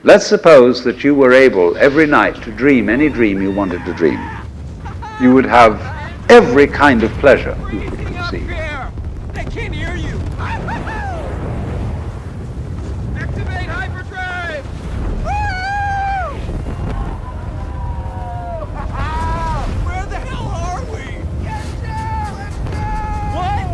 Let's suppose that you were able every night to dream any dream you wanted to dream. You would have every kind of pleasure you could conceive. They can't hear you. Activate hyperdrive. Where the hell are we? Get down. Let's go. What?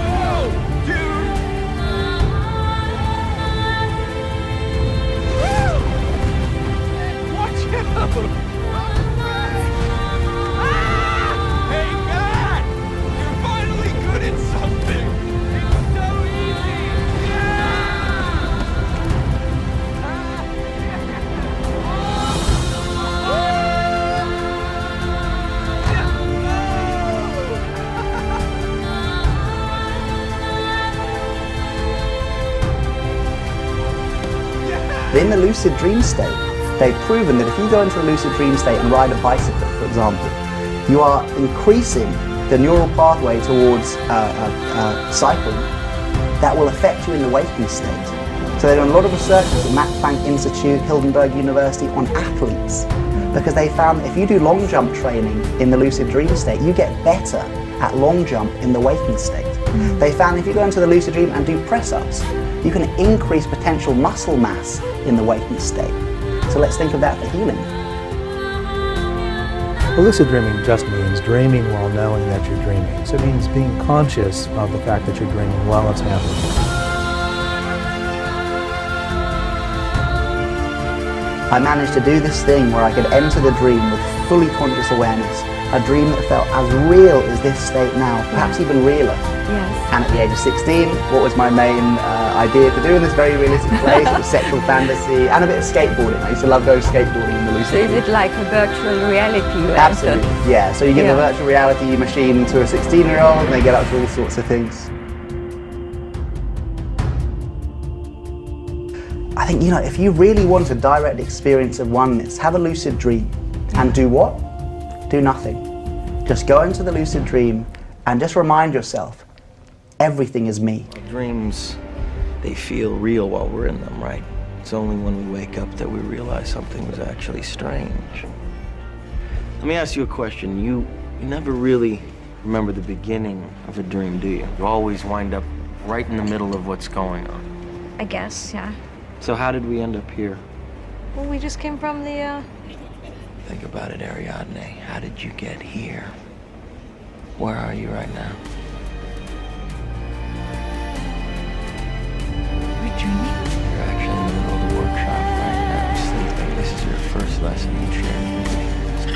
Whoa, dude. Watch out. Hey, God! You're finally good at something! It's so easy! In the lucid dream state, they've proven that if you go into a lucid dream state and ride a bicycle, for example, you are increasing the neural pathway towards cycling that will affect you in the waking state. So they've done a lot of research at the Max Planck Institute, Hildenberg University on athletes, because they found that if you do long jump training in the lucid dream state, you get better at long jump in the waking state. They found if you go into the lucid dream and do press-ups, you can increase potential muscle mass in the waking state. So let's think of that for healing. Well, lucid dreaming just means dreaming while knowing that you're dreaming. So it means being conscious of the fact that you're dreaming while it's happening. I managed to do this thing where I could enter the dream with fully conscious awareness, a dream that felt as real as this state now, perhaps even realer. Yes. And at the age of 16, what was my main idea to do in this very realistic place? It was sexual fantasy and a bit of skateboarding. I used to love going skateboarding in the lucid So is dream. it like a virtual reality you Absolutely, entered? yeah. So you give a virtual reality machine to a 16-year-old and they get up to all sorts of things. I think, if you really want a direct experience of oneness, have a lucid dream. And do what? Do nothing. Just go into the lucid dream and just remind yourself, everything is me. Dreams, they feel real while we're in them, right? It's only when we wake up that we realize something was actually strange. Let me ask you a question. You never really remember the beginning of a dream, do you? You always wind up right in the middle of what's going on. I guess, yeah. So how did we end up here? Well, we just came from the, Think about it, Ariadne. How did you get here? Where are you right now? We're dreaming? You're actually in the middle of the workshop right now, sleeping. This is your first lesson in sharing music.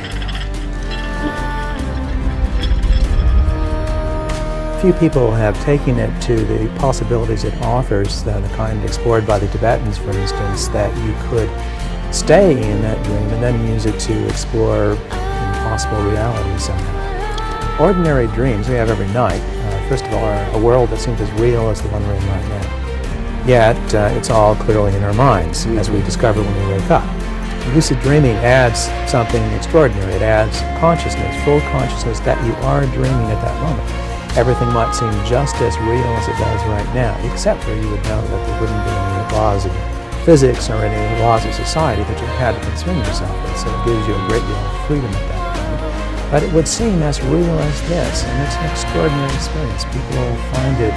Few people have taken it to the possibilities it offers, the kind explored by the Tibetans, for instance, that you could stay in that dream and then use it to explore impossible realities somehow. Ordinary dreams we have every night, first of all, are a world that seems as real as the one we're in right now. Yet, it's all clearly in our minds, as we discover when we wake up. Lucid dreaming adds something extraordinary. It adds consciousness, full consciousness that you are dreaming at that moment. Everything might seem just as real as it does right now, except for you would know that there wouldn't be any laws of physics or any laws of society that you had to concern yourself with, so it gives you a great deal of freedom at that point. But it would seem as real as this, and it's an extraordinary experience. People find it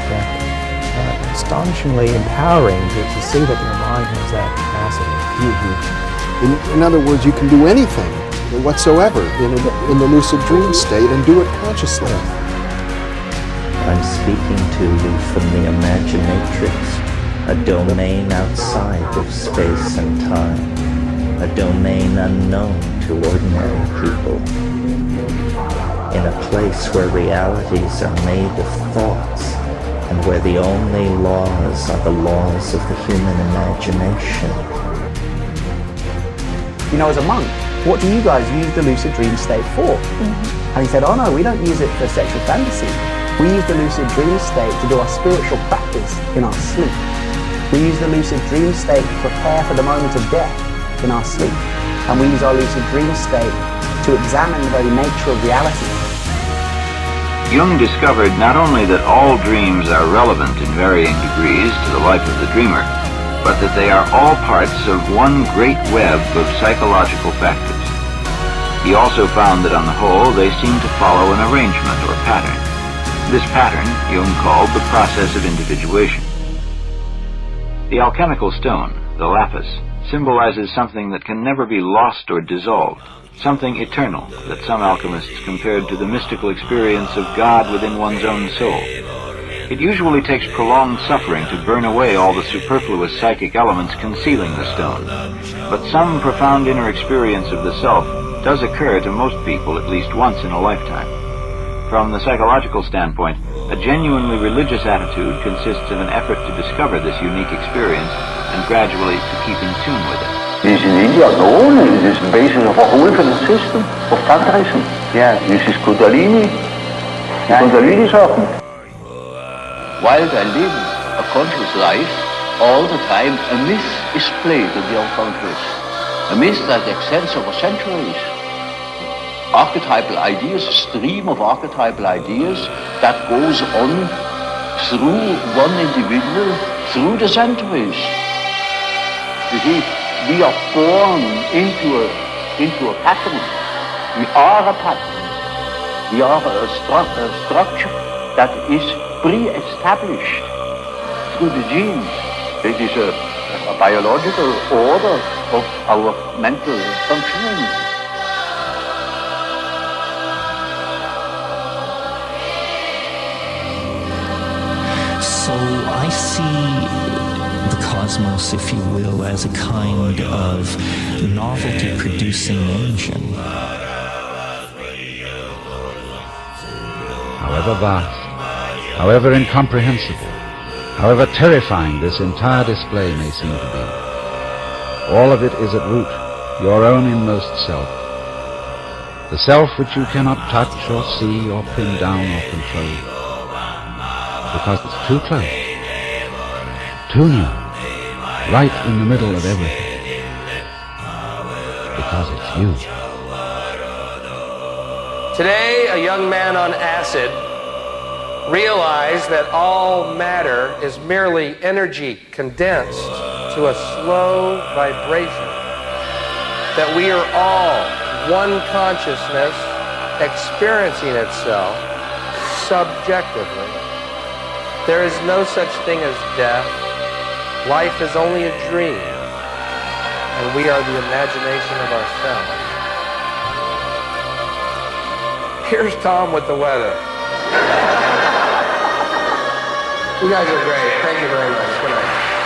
astonishingly empowering to see that their mind has that capacity. In other words, you can do anything whatsoever in the lucid dream state and do it consciously. I'm speaking to you from the Imaginatrix, a domain outside of space and time, a domain unknown to ordinary people, in a place where realities are made of thoughts and where the only laws are the laws of the human imagination. As a monk, what do you guys use the lucid dream state for? And he said, oh no, we don't use it for sexual fantasy. We use the lucid dream state to do our spiritual practice in our sleep. We use the lucid dream state to prepare for the moment of death in our sleep. And we use our lucid dream state to examine the very nature of reality. Jung discovered not only that all dreams are relevant in varying degrees to the life of the dreamer, but that they are all parts of one great web of psychological factors. He also found that on the whole they seem to follow an arrangement or pattern. This pattern Jung called the process of individuation. The alchemical stone, the lapis, symbolizes something that can never be lost or dissolved, something eternal that some alchemists compared to the mystical experience of God within one's own soul. It usually takes prolonged suffering to burn away all the superfluous psychic elements concealing the stone, but some profound inner experience of the self does occur to most people at least once in a lifetime. From the psychological standpoint, a genuinely religious attitude consists of an effort to discover this unique experience and gradually to keep in tune with it. This is India known, it is the basis of a whole system of Tantrism. Yeah. This is Kundalini. Kundalini circle. While I live a conscious life, all the time a myth is played in the unconscious. A myth that extends over centuries. Archetypal ideas, a stream of archetypal ideas that goes on through one individual, through the centuries. You see, we are born into a pattern. We are a pattern. We are a structure that is pre-established through the genes. It is a biological order of our mental functioning. So I see the cosmos, if you will, as a kind of novelty-producing engine. However vast, however incomprehensible, however terrifying this entire display may seem to be, all of it is at root your own inmost self. The self which you cannot touch or see or pin down or control, because it's too close, too near, right in the middle of everything, because it's you. Today, a young man on acid realized that all matter is merely energy condensed to a slow vibration, that we are all one consciousness experiencing itself subjectively. There is no such thing as death. Life is only a dream, and we are the imagination of ourselves. Here's Tom with the weather. You guys are great. Thank you very much. Good night.